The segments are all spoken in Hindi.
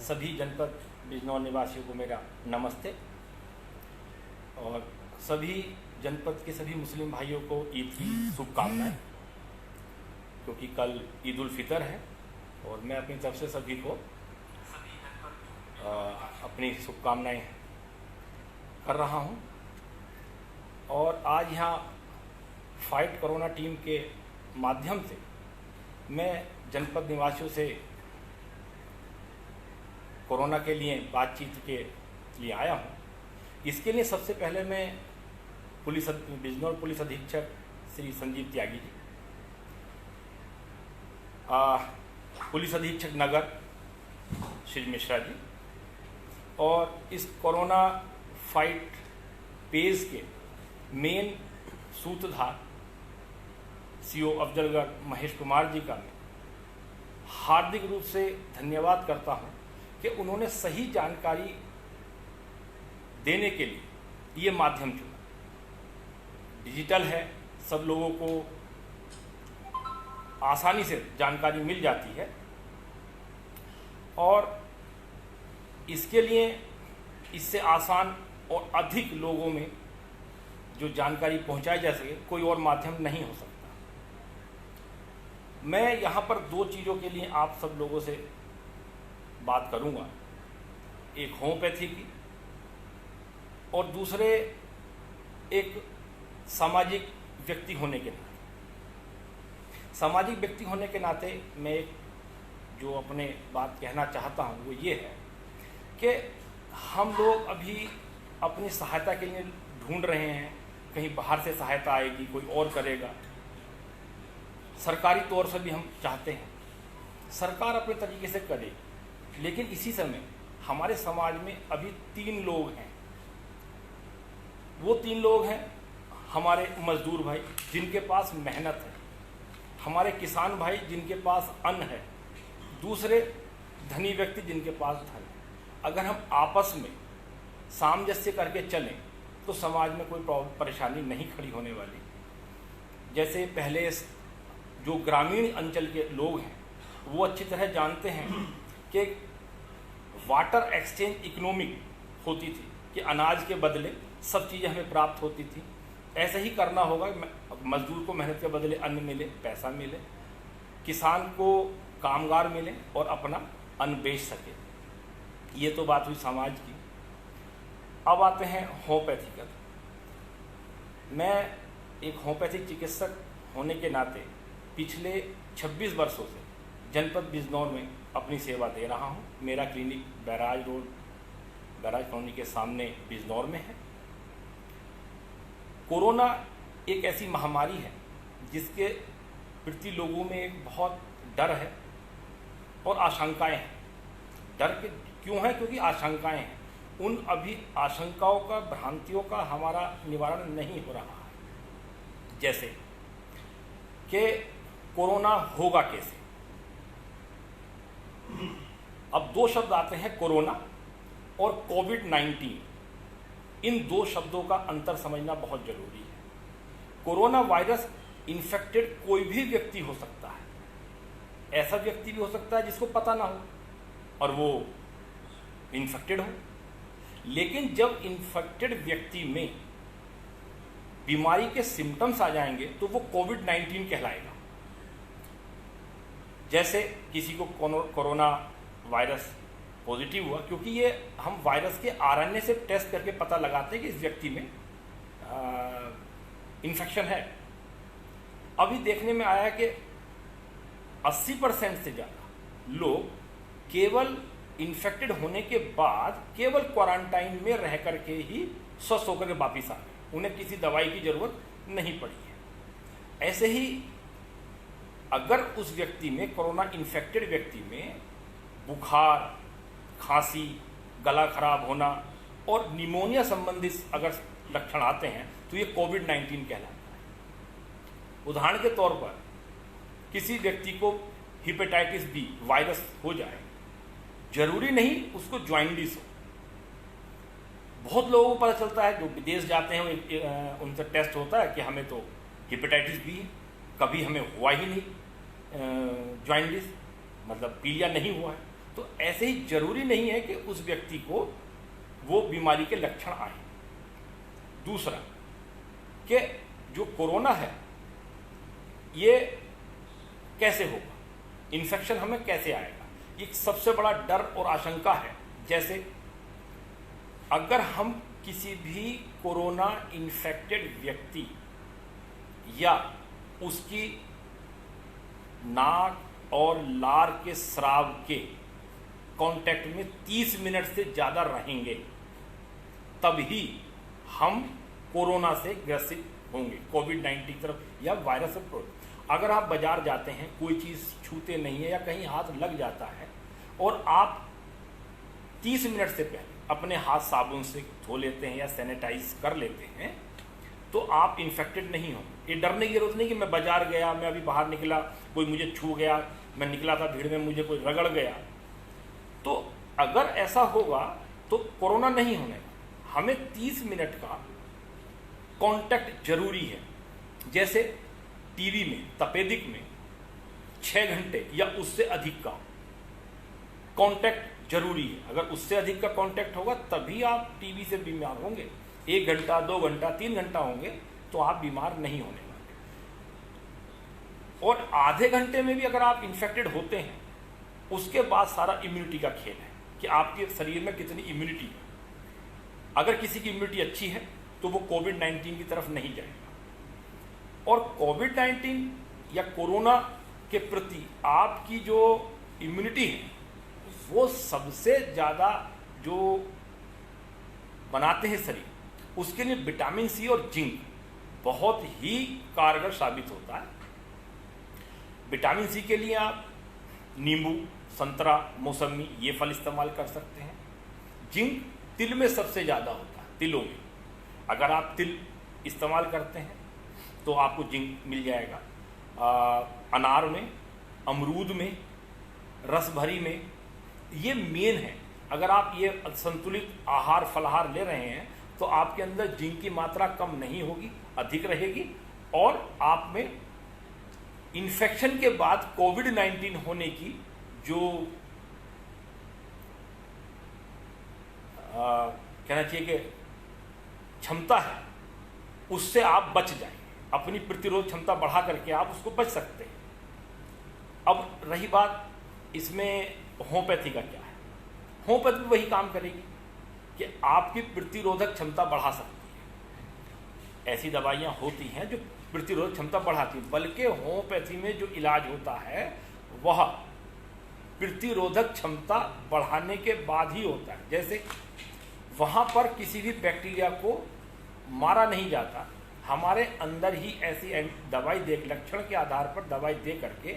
सभी जनपद बिजनौर निवासियों को मेरा नमस्ते और सभी जनपद के सभी मुस्लिम भाइयों को ईद की शुभकामनाएं, क्योंकि कल ईद उल फितर है और मैं अपनी तरफ से सभी को अपनी शुभकामनाएं कर रहा हूं। और आज यहाँ फाइट कोरोना टीम के माध्यम से मैं जनपद निवासियों से कोरोना के लिए बातचीत के लिए आया हूँ। इसके लिए सबसे पहले मैं बिजनौर पुलिस अधीक्षक श्री संजीव त्यागी जी, पुलिस अधीक्षक नगर श्री मिश्रा जी और इस कोरोना फाइट पेज के मेन सूत्रधार सीओ अफजलगढ़ महेश कुमार जी का मैं हार्दिक रूप से धन्यवाद करता हूं कि उन्होंने सही जानकारी देने के लिए ये माध्यम चुना। डिजिटल है, सब लोगों को आसानी से जानकारी मिल जाती है और इसके लिए इससे आसान और अधिक लोगों में जो जानकारी पहुंचाई जा सके कोई और माध्यम नहीं हो सकता। मैं यहाँ पर दो चीज़ों के लिए आप सब लोगों से बात करूँगा, एक होम्योपैथी की और दूसरे एक सामाजिक व्यक्ति होने के नाते। सामाजिक व्यक्ति होने के नाते मैं एक जो अपने बात कहना चाहता हूँ वो ये है कि हम लोग अभी अपनी सहायता के लिए ढूंढ रहे हैं, कहीं बाहर से सहायता आएगी, कोई और करेगा। सरकारी तौर से भी हम चाहते हैं सरकार अपने तरीके से करे, लेकिन इसी समय हमारे समाज में अभी 3 लोग हैं। वो 3 लोग हैं हमारे मजदूर भाई जिनके पास मेहनत है, हमारे किसान भाई जिनके पास अन्न है, दूसरे धनी व्यक्ति जिनके पास धन है। अगर हम आपस में सामंजस्य करके चलें तो समाज में कोई परेशानी नहीं खड़ी होने वाली। जैसे पहले जो ग्रामीण अंचल के लोग हैं वो अच्छी तरह जानते हैं कि वाटर एक्सचेंज इकोनॉमिक होती थी कि अनाज के बदले सब चीज़ें हमें प्राप्त होती थी। ऐसे ही करना होगा, मजदूर को मेहनत के बदले अन्न मिले, पैसा मिले, किसान को कामगार मिले और अपना अन्न बेच सके। ये तो बात हुई समाज की। अब आते हैं होम्योपैथी का। मैं एक होम्योपैथिक चिकित्सक होने के नाते पिछले 26 वर्षों से जनपद बिजनौर में अपनी सेवा दे रहा हूँ। मेरा clinic barrage road, barrage colony के सामने बिजनौर में है। कोरोना एक ऐसी महामारी है जिसके प्रति लोगों में एक बहुत डर है और आशंकाएं हैं। डर के क्यों है? क्योंकि आशंकाएं हैं। उन अभी आशंकाओं का, भ्रांतियों का हमारा निवारण नहीं हो रहा है। जैसे कि कोरोना होगा कैसे। अब 2 शब्द आते हैं, कोरोना और कोविड-19। इन 2 शब्दों का अंतर समझना बहुत जरूरी है। कोरोना वायरस इन्फेक्टेड कोई भी व्यक्ति हो सकता है। ऐसा व्यक्ति भी हो सकता है जिसको पता ना हो और वो इन्फेक्टेड हो। लेकिन जब इन्फेक्टेड व्यक्ति में बीमारी के सिम्टम्स आ जाएंगे तो वो कोविड-19 कहलाएगा। जैसे किसी को कोरोना वायरस पॉजिटिव हुआ, क्योंकि ये हम वायरस के आरएनए से टेस्ट करके पता लगाते हैं कि इस व्यक्ति में इन्फेक्शन है। अभी देखने में आया कि 80% से ज़्यादा लोग केवल इन्फेक्टेड होने के बाद केवल क्वारंटाइन में रह करके ही स्वस्थ होकर के वापिस आ गए। उन्हें किसी दवाई की जरूरत नहीं पड़ी है। ऐसे ही अगर उस व्यक्ति में, कोरोना इन्फेक्टेड व्यक्ति में बुखार, खांसी, गला खराब होना और निमोनिया संबंधित अगर लक्षण आते हैं तो ये कोविड-19 कहलाता है। उदाहरण के तौर पर किसी व्यक्ति को हेपेटाइटिस बी वायरस हो जाए, जरूरी नहीं उसको जॉइंडिस हो। बहुत लोगों को पता चलता है जो विदेश जाते हैं, उनसे टेस्ट होता है कि हमें तो हेपेटाइटिस बी है, कभी हमें हुआ ही नहीं जॉइंडिस, मतलब पीलिया नहीं हुआ है। तो ऐसे ही जरूरी नहीं है कि उस व्यक्ति को वो बीमारी के लक्षण आए। दूसरा कि जो कोरोना है ये कैसे होगा, इन्फेक्शन हमें कैसे आएगा, एक सबसे बड़ा डर और आशंका है। जैसे अगर हम किसी भी कोरोना इन्फेक्टेड व्यक्ति या उसकी नाक और लार के स्राव के कांटेक्ट में 30 मिनट से ज़्यादा रहेंगे तभी हम कोरोना से ग्रसित होंगे, कोविड-19 की तरफ या वायरस से। अगर आप बाजार जाते हैं, कोई चीज़ छूते नहीं है या कहीं हाथ लग जाता है और आप 30 मिनट से पहले अपने हाथ साबुन से धो लेते हैं या सैनिटाइज कर लेते हैं तो आप इन्फेक्टेड नहीं होंगे। ये डरने की जरूरत नहीं कि मैं बाजार गया, मैं अभी बाहर निकला, कोई मुझे छू गया, मैं निकला था भीड़ में, मुझे कोई रगड़ गया। तो अगर ऐसा होगा तो कोरोना नहीं होने का। हमें 30 मिनट का कांटेक्ट जरूरी है। जैसे टीवी में, तपेदिक में 6 घंटे या उससे अधिक का कांटेक्ट जरूरी है। अगर उससे अधिक का कांटेक्ट होगा तभी आप टीबी से बीमार होंगे। 1 घंटा, 2 घंटा, 3 घंटा होंगे तो आप बीमार नहीं होने वाले। और आधे घंटे में भी अगर आप इन्फेक्टेड होते हैं, उसके बाद सारा इम्यूनिटी का खेल है कि आपके शरीर में कितनी इम्यूनिटी है। अगर किसी की इम्यूनिटी अच्छी है तो वो कोविड-19 की तरफ नहीं जाएगा। और कोविड-19 या कोरोना के प्रति आपकी जो इम्यूनिटी है वो सबसे ज़्यादा जो बनाते हैं शरीर, उसके लिए विटामिन सी और जिंक बहुत ही कारगर साबित होता है। विटामिन सी के लिए आप नींबू, संतरा, मौसमी ये फल इस्तेमाल कर सकते हैं। जिंक तिल में सबसे ज़्यादा होता है, तिलों में। अगर आप तिल इस्तेमाल करते हैं तो आपको जिंक मिल जाएगा। अनार में, अमरूद में, रसभरी में, ये मेन है। अगर आप ये संतुलित आहार फलाहार ले रहे हैं तो आपके अंदर जिंक की मात्रा कम नहीं होगी, अधिक रहेगी। और आप में इन्फेक्शन के बाद कोविड-19 होने की जो कहना चाहिए कि क्षमता है उससे आप बच जाएंगे। अपनी प्रतिरोध क्षमता बढ़ा करके आप उसको बच सकते हैं। अब रही बात इसमें होम्योपैथी का क्या है। होम्योपैथी वही काम करेगी कि आपकी प्रतिरोधक क्षमता बढ़ा सकती है। ऐसी दवाइयाँ होती हैं जो प्रतिरोधक क्षमता बढ़ाती है, बल्कि होम्योपैथी में जो इलाज होता है वह प्रतिरोधक क्षमता बढ़ाने के बाद ही होता है। जैसे वहाँ पर किसी भी बैक्टीरिया को मारा नहीं जाता, हमारे अंदर ही ऐसी दवाई दे, लक्षण के आधार पर दवाई दे करके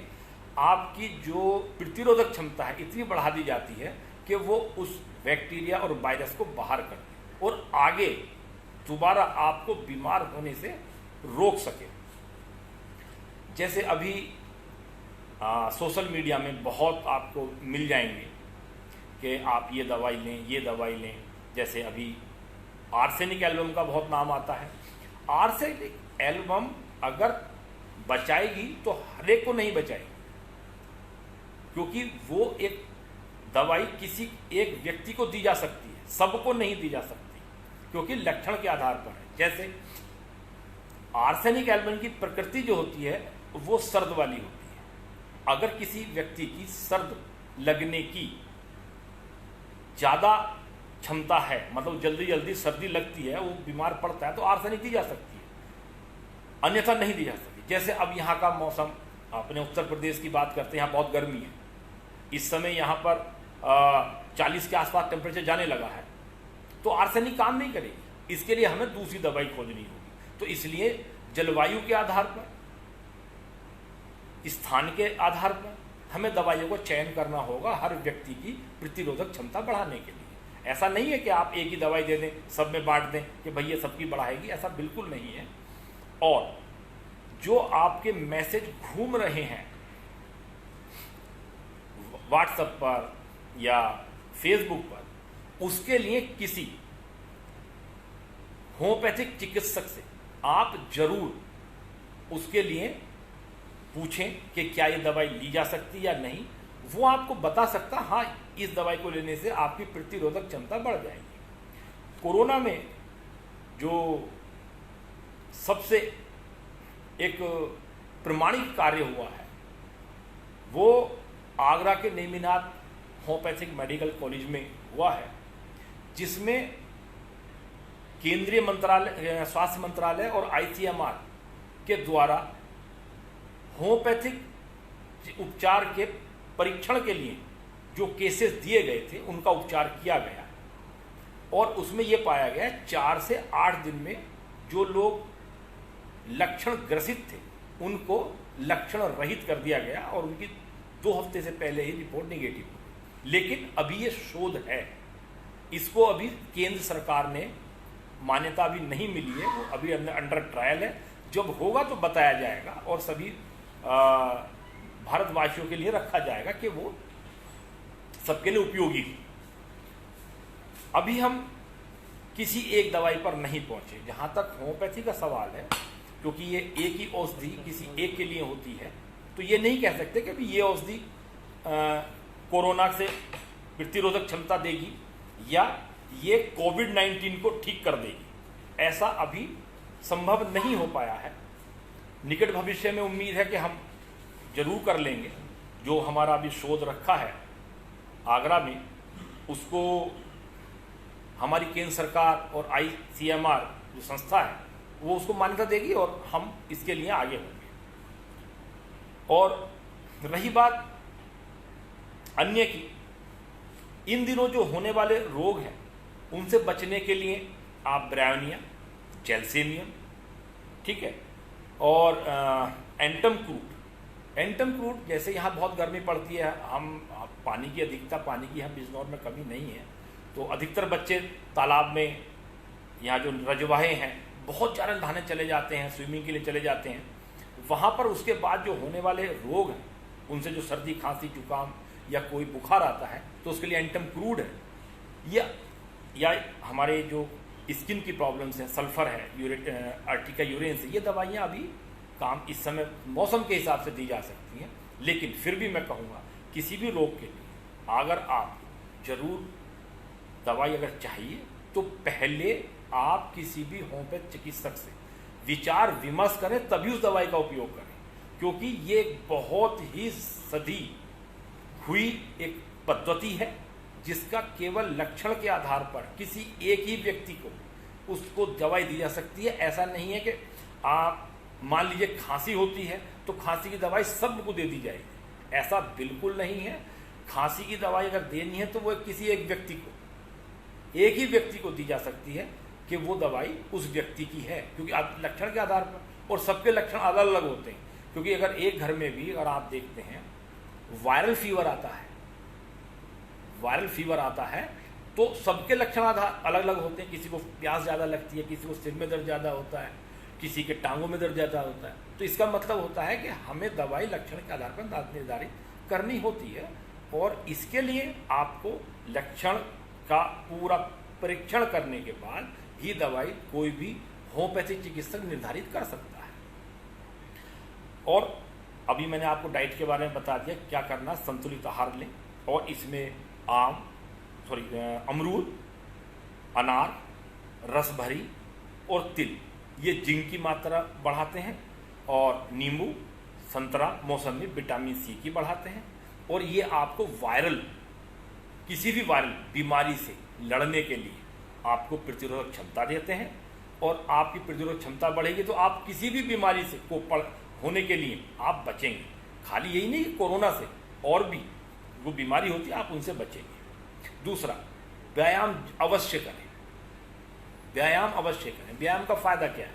आपकी जो प्रतिरोधक क्षमता है इतनी बढ़ा दी जाती है कि वो उस बैक्टीरिया और वायरस को बाहर कर दे और आगे दोबारा आपको बीमार होने से रोक सके। जैसे अभी सोशल मीडिया में बहुत आपको मिल जाएंगे कि आप ये दवाई लें, ये दवाई लें। जैसे अभी आर्सेनिक एल्बम का बहुत नाम आता है। आर्सेनिक एल्बम अगर बचाएगी तो हर एक को नहीं बचाएगी, क्योंकि वो एक दवाई किसी एक व्यक्ति को दी जा सकती है, सबको नहीं दी जा सकती, क्योंकि लक्षण के आधार पर है। जैसे आर्सेनिक एल्बम की प्रकृति जो होती है वो सर्द वाली होती है। अगर किसी व्यक्ति की सर्द लगने की ज़्यादा क्षमता है, मतलब जल्दी जल्दी सर्दी लगती है, वो बीमार पड़ता है, तो आर्सेनिक दी जा सकती है, अन्यथा नहीं दी जा सकती। जैसे अब यहाँ का मौसम, अपने उत्तर प्रदेश की बात करते हैं, यहाँ बहुत गर्मी है। इस समय यहाँ पर 40 के आसपास टेम्परेचर जाने लगा है, तो आर्सेनिक काम नहीं करेगी। इसके लिए हमें दूसरी दवाई खोजनी होगी। तो इसलिए जलवायु के आधार पर, स्थान के आधार पर हमें दवाइयों को चयन करना होगा हर व्यक्ति की प्रतिरोधक क्षमता बढ़ाने के लिए। ऐसा नहीं है कि आप एक ही दवाई दे दें, सब में बांट दें कि भैया सबकी बढ़ाएगी, ऐसा बिल्कुल नहीं है। और जो आपके मैसेज घूम रहे हैं व्हाट्सएप पर या फेसबुक पर, उसके लिए किसी होम्योपैथिक चिकित्सक से आप जरूर उसके लिए पूछें कि क्या ये दवाई ली जा सकती है या नहीं। वो आपको बता सकता हाँ इस दवाई को लेने से आपकी प्रतिरोधक क्षमता बढ़ जाएगी। कोरोना में जो सबसे एक प्रमाणिक कार्य हुआ है वो आगरा के नेमिनाथ होम्योपैथिक मेडिकल कॉलेज में हुआ है, जिसमें केंद्रीय मंत्रालय, स्वास्थ्य मंत्रालय और ICMR के द्वारा होम्योपैथिक उपचार के परीक्षण के लिए जो केसेस दिए गए थे उनका उपचार किया गया और उसमें यह पाया गया 4 से 8 दिन में जो लोग लक्षण ग्रसित थे उनको लक्षण रहित कर दिया गया और उनकी 2 हफ्ते से पहले ही रिपोर्ट निगेटिव हुई। लेकिन अभी ये शोध है, इसको अभी केंद्र सरकार ने मान्यता अभी नहीं मिली है, वो अभी अंडर ट्रायल है। जब होगा तो बताया जाएगा और सभी भारतवासियों के लिए रखा जाएगा कि वो सबके लिए उपयोगी हो। अभी हम किसी एक दवाई पर नहीं पहुंचे। जहां तक होम्योपैथी का सवाल है, क्योंकि ये एक ही औषधि किसी एक के लिए होती है, तो ये नहीं कह सकते कि ये औषधि कोरोना से प्रतिरोधक क्षमता देगी या ये कोविड-19 को ठीक कर देगी। ऐसा अभी संभव नहीं हो पाया है। निकट भविष्य में उम्मीद है कि हम जरूर कर लेंगे। जो हमारा अभी शोध रखा है आगरा में, उसको हमारी केंद्र सरकार और ICMR जो संस्था है वो उसको मान्यता देगी और हम इसके लिए आगे होंगे। और रही बात अन्य की, इन दिनों जो होने वाले रोग हैं उनसे बचने के लिए आप ब्रायोनिया, चैल्सियम, ठीक है, और एंटमक्रूट जैसे यहाँ बहुत गर्मी पड़ती है, हम पानी की अधिकता, पानी की हम बिजनौर में कमी नहीं है, तो अधिकतर बच्चे तालाब में, यहाँ जो रजवाहे हैं, बहुत ज़्यादा नहाने चले जाते हैं, स्विमिंग के लिए चले जाते हैं। वहाँ पर उसके बाद जो होने वाले रोग हैं उनसे जो सर्दी, खांसी, जुकाम या कोई बुखार आता है तो उसके लिए एंटमक्रूट है, या हमारे जो स्किन की प्रॉब्लम्स हैं, सल्फर है, अर्टिका यूरेन से, ये दवाइयाँ अभी काम इस समय मौसम के हिसाब से दी जा सकती हैं। लेकिन फिर भी मैं कहूँगा किसी भी रोग के लिए अगर आप जरूर दवाई अगर चाहिए तो पहले आप किसी भी होम्योपैथ चिकित्सक से विचार विमर्श करें, तभी उस दवाई का उपयोग करें, क्योंकि ये एक बहुत ही सदी हुई एक पद्धति है जिसका केवल लक्षण के आधार पर किसी एक ही व्यक्ति को उसको दवाई दी जा सकती है। ऐसा नहीं है कि आप मान लीजिए खांसी होती है तो खांसी की दवाई सबको दे दी जाएगी, ऐसा बिल्कुल नहीं है। खांसी की दवाई अगर देनी है तो वो किसी एक व्यक्ति को, एक ही व्यक्ति को दी जा सकती है कि वो दवाई उस व्यक्ति की है, क्योंकि आप लक्षण के आधार पर, और सबके लक्षण अलग अलग होते हैं। क्योंकि अगर एक घर में भी अगर आप देखते हैं वायरल फीवर आता है तो सबके लक्षण अलग अलग होते हैं। किसी को प्यास ज़्यादा लगती है, किसी को सिर में दर्द ज़्यादा होता है, किसी के टांगों में दर्द ज़्यादा होता है। तो इसका मतलब होता है कि हमें दवाई लक्षण के आधार पर निर्धारित करनी होती है और इसके लिए आपको लक्षण का पूरा परीक्षण करने के बाद ही दवाई कोई भी होम्योपैथिक चिकित्सक निर्धारित कर सकता है। और अभी मैंने आपको डाइट के बारे में बता दिया क्या करना, संतुलित आहार लें और इसमें अमरूद, अनार, रसभरी और तिल ये जिंक की मात्रा बढ़ाते हैं, और नींबू, संतरा, मौसमी विटामिन सी की बढ़ाते हैं, और ये आपको किसी भी वायरल बीमारी से लड़ने के लिए आपको प्रतिरोधक क्षमता देते हैं। और आपकी प्रतिरोधक क्षमता बढ़ेगी तो आप किसी भी बीमारी से होने के लिए आप बचेंगे। खाली यही नहीं कि कोरोना से, और भी वो बीमारी होती है आप उनसे बचेंगे। दूसरा, व्यायाम अवश्य करें। व्यायाम का फायदा क्या है?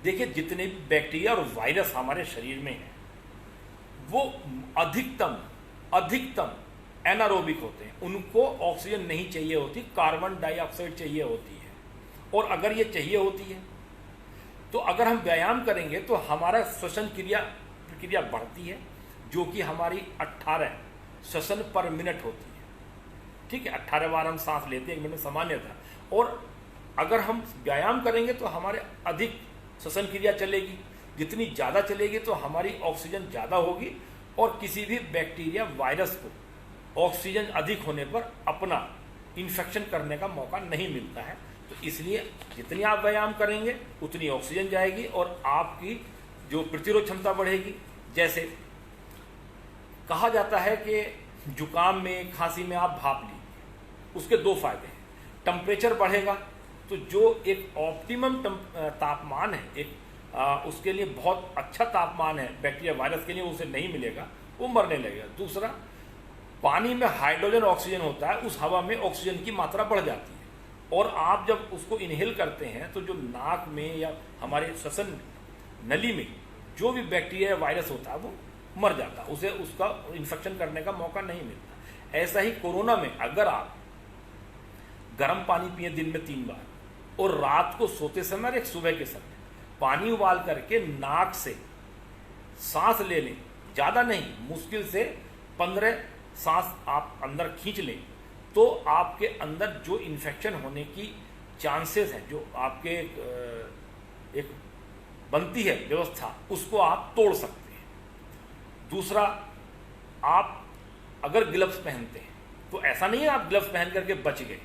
देखिए, जितने भी बैक्टीरिया और वायरस हमारे शरीर में हैं वो अधिकतम एनारोबिक होते हैं, उनको ऑक्सीजन नहीं चाहिए होती, कार्बन डाइऑक्साइड चाहिए होती है। और अगर ये चाहिए होती है तो अगर हम व्यायाम करेंगे तो हमारा श्वसन प्रक्रिया बढ़ती है, जो कि हमारी 18 श्वसन पर मिनट होती है। ठीक है, 18 बार हम सांस लेते हैं 1 मिनट में, सामान्य था। और अगर हम व्यायाम करेंगे तो हमारे अधिक श्वसन क्रिया चलेगी, जितनी ज़्यादा चलेगी तो हमारी ऑक्सीजन ज़्यादा होगी और किसी भी बैक्टीरिया वायरस को ऑक्सीजन अधिक होने पर अपना इन्फेक्शन करने का मौका नहीं मिलता है। तो इसलिए जितनी आप व्यायाम करेंगे उतनी ऑक्सीजन जाएगी और आपकी जो प्रतिरोध क्षमता बढ़ेगी। जैसे कहा जाता है कि जुकाम में, खांसी में आप भाप लीजिए, उसके दो फायदे हैं। टेम्परेचर बढ़ेगा तो जो एक ऑप्टिमम तापमान है, उसके लिए बहुत अच्छा तापमान है बैक्टीरिया वायरस के लिए, उसे नहीं मिलेगा, वो मरने लगेगा। दूसरा, पानी में हाइड्रोजन ऑक्सीजन होता है, उस हवा में ऑक्सीजन की मात्रा बढ़ जाती है और आप जब उसको इनहेल करते हैं तो जो नाक में या हमारे श्वसन नली में जो भी बैक्टीरिया वायरस होता है वो मर जाता है, उसे उसका इन्फेक्शन करने का मौका नहीं मिलता। ऐसा ही कोरोना में अगर आप गर्म पानी पिए दिन में 3 बार और रात को सोते समय और एक सुबह के समय पानी उबाल करके नाक से सांस ले लें, ज़्यादा नहीं, मुश्किल से 15 सांस आप अंदर खींच लें, तो आपके अंदर जो इन्फेक्शन होने की चांसेस हैं, जो आपके एक बनती है व्यवस्था, उसको आप तोड़ सकते हैं। दूसरा, आप अगर ग्लव्स पहनते हैं तो ऐसा नहीं है आप ग्लव्स पहन करके बच गए,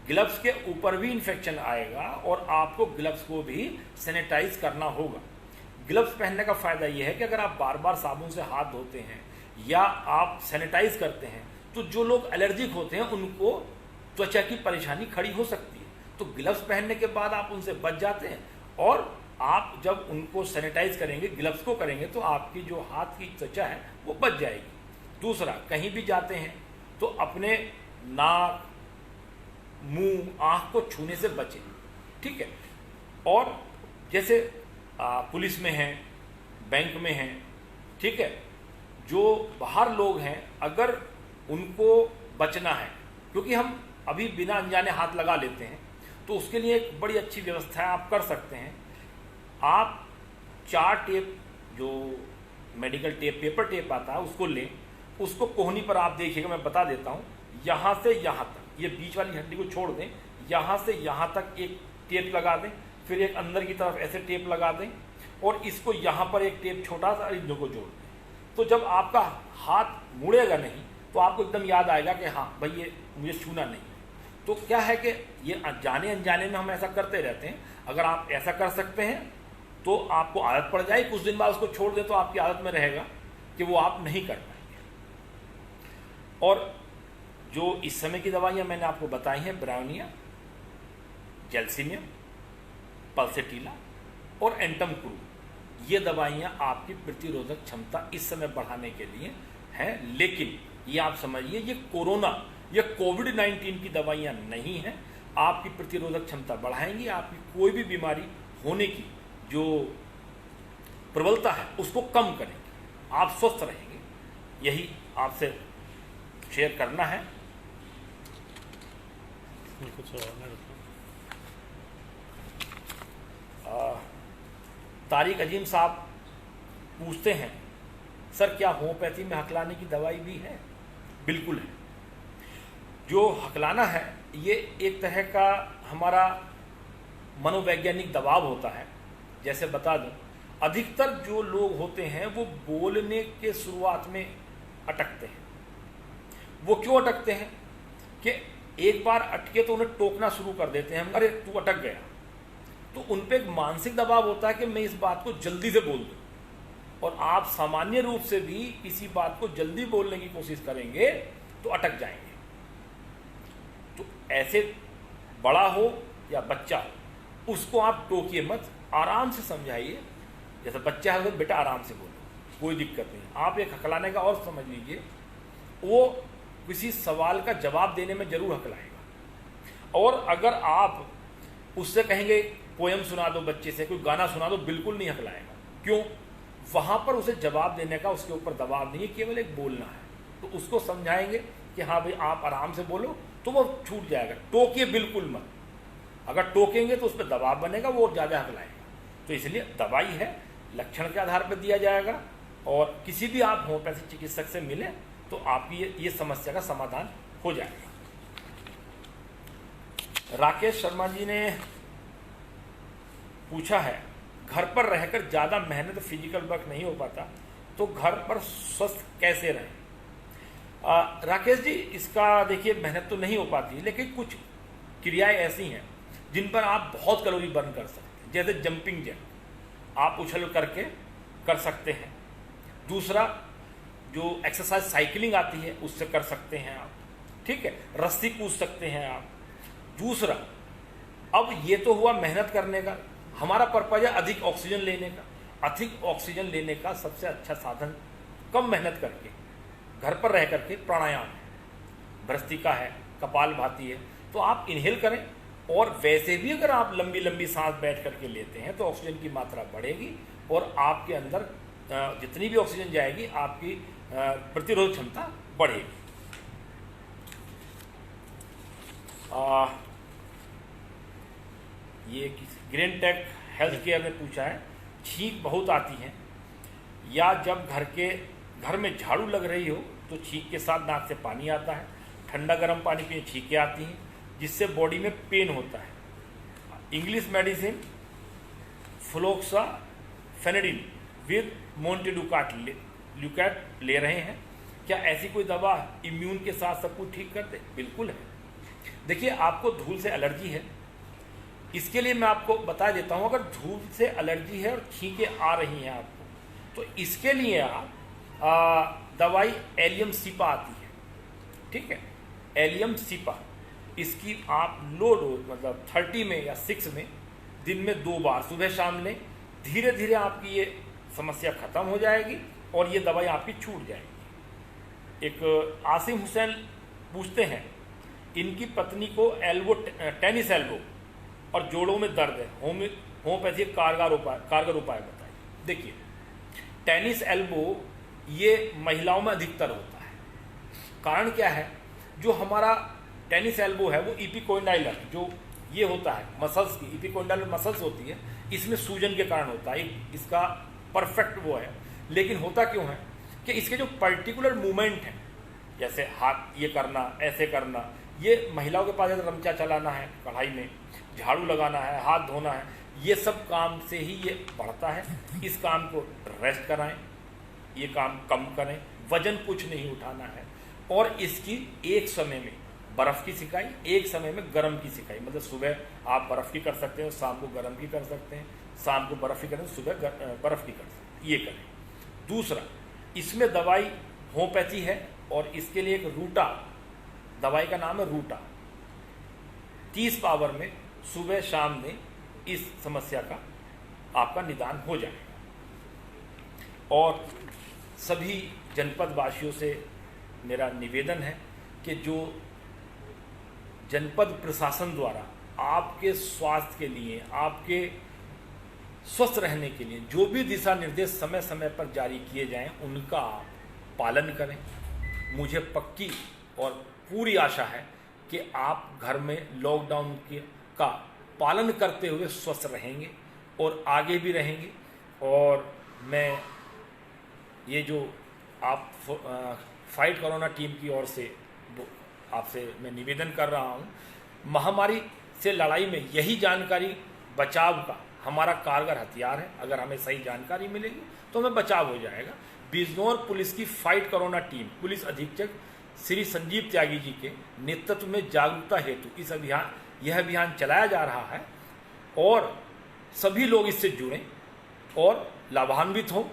ग्लव्स के ऊपर भी इन्फेक्शन आएगा और आपको ग्लव्स को भी सैनिटाइज करना होगा। ग्लव्स पहनने का फायदा यह है कि अगर आप बार बार साबुन से हाथ धोते हैं या आप सैनिटाइज करते हैं तो जो लोग एलर्जिक होते हैं उनको त्वचा की परेशानी खड़ी हो सकती है, तो ग्लव्स पहनने के बाद आप उनसे बच जाते हैं और आप जब उनको सैनिटाइज करेंगे, ग्लव्स को करेंगे, तो आपकी जो हाथ की त्वचा है वो बच जाएगी। दूसरा, कहीं भी जाते हैं तो अपने नाक, मुंह, आँख को छूने से बचें, ठीक है। और जैसे पुलिस में हैं, बैंक में हैं, ठीक है, जो बाहर लोग हैं अगर उनको बचना है, क्योंकि हम अभी बिना अनजाने हाथ लगा लेते हैं, तो उसके लिए एक बड़ी अच्छी व्यवस्था आप कर सकते हैं। आप 4 टेप, जो मेडिकल टेप, पेपर टेप आता है, उसको लें, उसको कोहनी पर आप देखिएगा, मैं बता देता हूँ, यहाँ से यहाँ तक, ये बीच वाली हड्डी को छोड़ दें, यहाँ से यहाँ तक एक टेप लगा दें, फिर एक अंदर की तरफ ऐसे टेप लगा दें और इसको यहाँ पर एक टेप छोटा सा इन दोनों को जोड़ दें। तो जब आपका हाथ मुड़ेगा नहीं तो आपको एकदम याद आएगा कि हाँ भाई ये मुझे छूना नहीं। तो क्या है कि ये जाने अनजाने में हम ऐसा करते रहते हैं। अगर आप ऐसा कर सकते हैं तो आपको आदत पड़ जाए, कुछ दिन बाद उसको छोड़ दें तो आपकी आदत में रहेगा कि वो आप नहीं कर पाएंगे। और जो इस समय की दवाइयाँ मैंने आपको बताई हैं, ब्रायोनिया, जेल्सिमियम, पल्सेटिला और एंटमक्रू, ये दवाइयाँ आपकी प्रतिरोधक क्षमता इस समय बढ़ाने के लिए हैं। लेकिन ये आप समझिए, ये कोरोना या कोविड-19 की दवाइयाँ नहीं हैं। आपकी प्रतिरोधक क्षमता बढ़ाएंगी, आपकी कोई भी बीमारी होने की जो प्रबलता है उसको कम करेंगे, आप स्वस्थ रहेंगे। यही आपसे शेयर करना है। तारिक अजीम साहब पूछते हैं, सर क्या होम्योपैथी में हकलाने की दवाई भी है? बिल्कुल है। जो हकलाना है ये एक तरह का हमारा मनोवैज्ञानिक दबाव होता है। जैसे बता दूं, अधिकतर जो लोग होते हैं वो बोलने के शुरुआत में अटकते हैं। वो क्यों अटकते हैं कि एक बार अटके तो उन्हें टोकना शुरू कर देते हैं, अरे तू अटक गया। तो उन पे एक मानसिक दबाव होता है कि मैं इस बात को जल्दी से बोल दूं। और आप सामान्य रूप से भी किसी बात को जल्दी बोलने की कोशिश करेंगे तो अटक जाएंगे। तो ऐसे बड़ा हो या बच्चा हो, उसको आप टोकिए मत, आराम से समझाइए। जैसे बच्चा है तो बेटा आराम से बोलो, कोई दिक्कत नहीं। आप एक हकलाने का और समझ लीजिए, वो किसी सवाल का जवाब देने में जरूर हकलाएगा। और अगर आप उससे कहेंगे पोयम सुना दो, बच्चे से कोई गाना सुना दो, बिल्कुल नहीं हकलाएगा। क्यों? वहाँ पर उसे जवाब देने का उसके ऊपर दबाव नहीं है, केवल एक बोलना है। तो उसको समझाएंगे कि हाँ भाई आप आराम से बोलो, तो वो छूट जाएगा। टोकिए बिल्कुल मत, अगर टोकेंगे तो उस पर दबाव बनेगा, वो ज़्यादा हकलाएगा। तो इसलिए दवाई है, लक्षण के आधार पर दिया जाएगा। और किसी भी आप होम्योपैथिक चिकित्सक से मिले तो आपकी ये समस्या का समाधान हो जाएगा। राकेश शर्मा जी ने पूछा है, घर पर रहकर ज़्यादा मेहनत, फिजिकल वर्क नहीं हो पाता, तो घर पर स्वस्थ कैसे रहें? राकेश जी, इसका देखिए मेहनत तो नहीं हो पाती, लेकिन कुछ क्रियाएं ऐसी हैं जिन पर आप बहुत कैलोरी बर्न कर सकते हैं। जैसे जंपिंग जैक आप उछल करके कर सकते हैं। दूसरा, जो एक्सरसाइज साइकिलिंग आती है उससे कर सकते हैं आप, ठीक है। रस्सी कूद सकते हैं आप। दूसरा, अब ये तो हुआ मेहनत करने का, हमारा पर्पज है अधिक ऑक्सीजन लेने का। अधिक ऑक्सीजन लेने का सबसे अच्छा साधन कम मेहनत करके घर पर रह करके प्राणायाम है, भ्रस्त्रिका है, कपालभाति है, तो आप इनहेल करें। और वैसे भी अगर आप लंबी लंबी सांस बैठ करके लेते हैं तो ऑक्सीजन की मात्रा बढ़ेगी और आपके अंदर जितनी भी ऑक्सीजन जाएगी आपकी प्रतिरोध क्षमता बढ़ेगी। ये ग्रीन टेक हेल्थ केयर ने पूछा है, छींक बहुत आती है या जब घर में झाड़ू लग रही हो तो छींक के साथ नाक से पानी आता है, ठंडा गर्म पानी पिए छींकें आती हैं जिससे बॉडी में पेन होता है। इंग्लिश मेडिसिन फ्लोक्साफेनेडिन विद मोन्टेलुकाट ले रहे हैं, क्या ऐसी कोई दवा इम्यून के साथ सब कुछ ठीक कर दे? बिल्कुल है। देखिए, आपको धूल से एलर्जी है, इसके लिए मैं आपको बता देता हूं, अगर धूल से एलर्जी है और छींकें आ रही हैं आपको, तो इसके लिए आप दवाई एलियम सीपा आती है, ठीक है, एलियम सीपा। इसकी आप लो डोज मतलब 30 में या 6 में दिन में 2 बार सुबह शाम लें। धीरे धीरे आपकी ये समस्या खत्म हो जाएगी और ये दवाई आपकी छूट जाएगी। एक आसिम हुसैन पूछते हैं, इनकी पत्नी को टेनिस एल्बो और जोड़ों में दर्द है, होम्योपैथी कारगर उपाय बताइए। देखिए, टेनिस एल्बो ये महिलाओं में अधिकतर होता है। कारण क्या है? जो हमारा टेनिस एल्बो है वो इपिकोंडाइलर जो ये होता है मसल्स की, इपिकोंडाइलर मसल्स होती है, इसमें सूजन के कारण होता है, इसका परफेक्ट वो है। लेकिन होता क्यों है कि इसके जो पर्टिकुलर मूवमेंट है, जैसे हाथ ये करना, ऐसे करना, ये महिलाओं के पास जैसे रमचा चलाना है कढ़ाई में, झाड़ू लगाना है, हाथ धोना है, ये सब काम से ही ये बढ़ता है। इस काम को रेस्ट कराएं, ये काम कम करें, वजन कुछ नहीं उठाना है। और इसकी एक समय में बर्फ़ की सिकाई, एक समय में गर्म की सिकाई, मतलब सुबह आप बर्फ़ की कर सकते हैं, शाम को गर्म की कर सकते हैं, शाम को बर्फ़ की करें, सुबह बर्फ़ की कर सकते हैं, ये करें। दूसरा, इसमें दवाई होम्योपैथी है और इसके लिए एक रूटा दवाई का नाम है रूटा, 30 पावर में सुबह शाम में इस समस्या का आपका निदान हो जाएगा। और सभी जनपद वासियों से मेरा निवेदन है कि जो जनपद प्रशासन द्वारा आपके स्वास्थ्य के लिए, आपके स्वस्थ रहने के लिए जो भी दिशा निर्देश समय समय पर जारी किए जाएं, उनका आप पालन करें। मुझे पक्की और पूरी आशा है कि आप घर में लॉकडाउन का पालन करते हुए स्वस्थ रहेंगे और आगे भी रहेंगे। और मैं ये जो आप फाइट कोरोना टीम की ओर से आपसे मैं निवेदन कर रहा हूँ, महामारी से लड़ाई में यही जानकारी बचाव का हमारा कारगर हथियार है। अगर हमें सही जानकारी मिलेगी तो हमें बचाव हो जाएगा। बिजनौर पुलिस की फाइट कोरोना टीम पुलिस अधीक्षक श्री संजीव त्यागी जी के नेतृत्व में जागरूकता हेतु यह अभियान चलाया जा रहा है और सभी लोग इससे जुड़ें और लाभान्वित हों।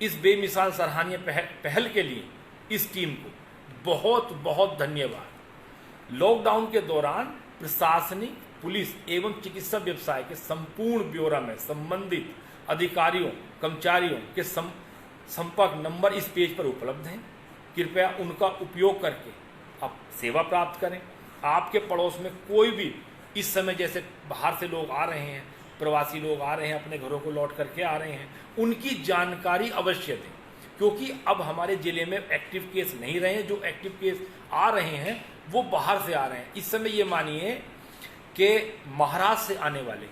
इस बेमिसाल सराहनीय पहल के लिए इस टीम को बहुत बहुत धन्यवाद। लॉकडाउन के दौरान प्रशासनिक, पुलिस एवं चिकित्सा व्यवसाय के संपूर्ण ब्यौरा में संबंधित अधिकारियों, कर्मचारियों के संपर्क नंबर इस पेज पर उपलब्ध हैं। कृपया उनका उपयोग करके आप सेवा प्राप्त करें। आपके पड़ोस में कोई भी इस समय जैसे बाहर से लोग आ रहे हैं, प्रवासी लोग आ रहे हैं, अपने घरों को लौट करके आ रहे हैं, उनकी जानकारी अवश्य दें, क्योंकि अब हमारे ज़िले में एक्टिव केस नहीं रहे हैं। जो एक्टिव केस आ रहे हैं वो बाहर से आ रहे हैं। इस समय ये मानिए कि महाराष्ट्र से आने वाले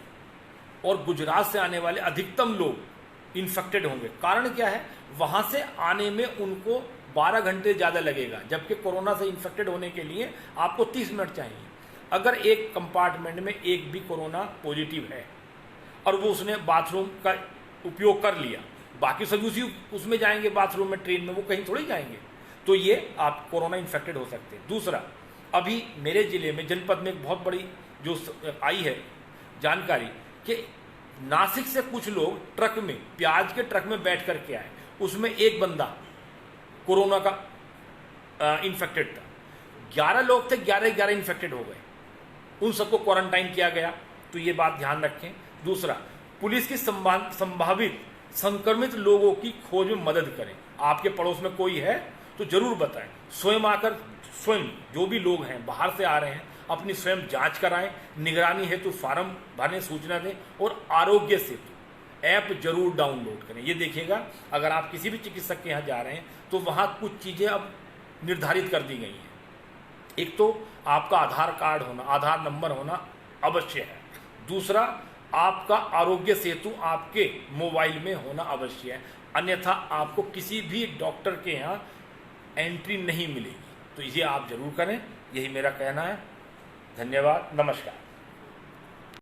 और गुजरात से आने वाले अधिकतम लोग इन्फेक्टेड होंगे। कारण क्या है? वहाँ से आने में उनको 12 घंटे ज़्यादा लगेगा, जबकि कोरोना से इन्फेक्टेड होने के लिए आपको 30 मिनट चाहिए। अगर एक कंपार्टमेंट में एक भी कोरोना पॉजिटिव है और वो उसने बाथरूम का उपयोग कर लिया बाकी सभी उसी उसमें जाएंगे, बाथरूम में, ट्रेन में, वो कहीं थोड़ी जाएंगे। तो ये आप कोरोना इन्फेक्टेड हो सकते हैं। दूसरा, अभी मेरे जिले में, जनपद में एक बहुत बड़ी जो आई है जानकारी कि नासिक से कुछ लोग ट्रक में, प्याज के ट्रक में बैठ करके आए, उसमें एक बंदा कोरोना का इन्फेक्टेड था। 11 लोग थे, 11 इन्फेक्टेड हो गए, उन सबको क्वारंटाइन किया गया। तो ये बात ध्यान रखें। दूसरा, पुलिस की संभावित संक्रमित लोगों की खोज में मदद करें। आपके पड़ोस में कोई है तो जरूर बताएं। स्वयं आकर, स्वयं जो भी लोग हैं बाहर से आ रहे हैं, अपनी स्वयं जांच कराएं, निगरानी हेतु फार्म भरने, सूचना दें, और आरोग्य सेतु ऐप जरूर डाउनलोड करें। ये देखिएगा, अगर आप किसी भी चिकित्सक के यहाँ जा रहे हैं तो वहाँ कुछ चीज़ें अब निर्धारित कर दी गई हैं। एक तो आपका आधार कार्ड होना, आधार नंबर होना अवश्य है। दूसरा, आपका आरोग्य सेतु आपके मोबाइल में होना अवश्य है, अन्यथा आपको किसी भी डॉक्टर के यहाँ एंट्री नहीं मिलेगी। तो इसे आप जरूर करें, यही मेरा कहना है। धन्यवाद, नमस्कार।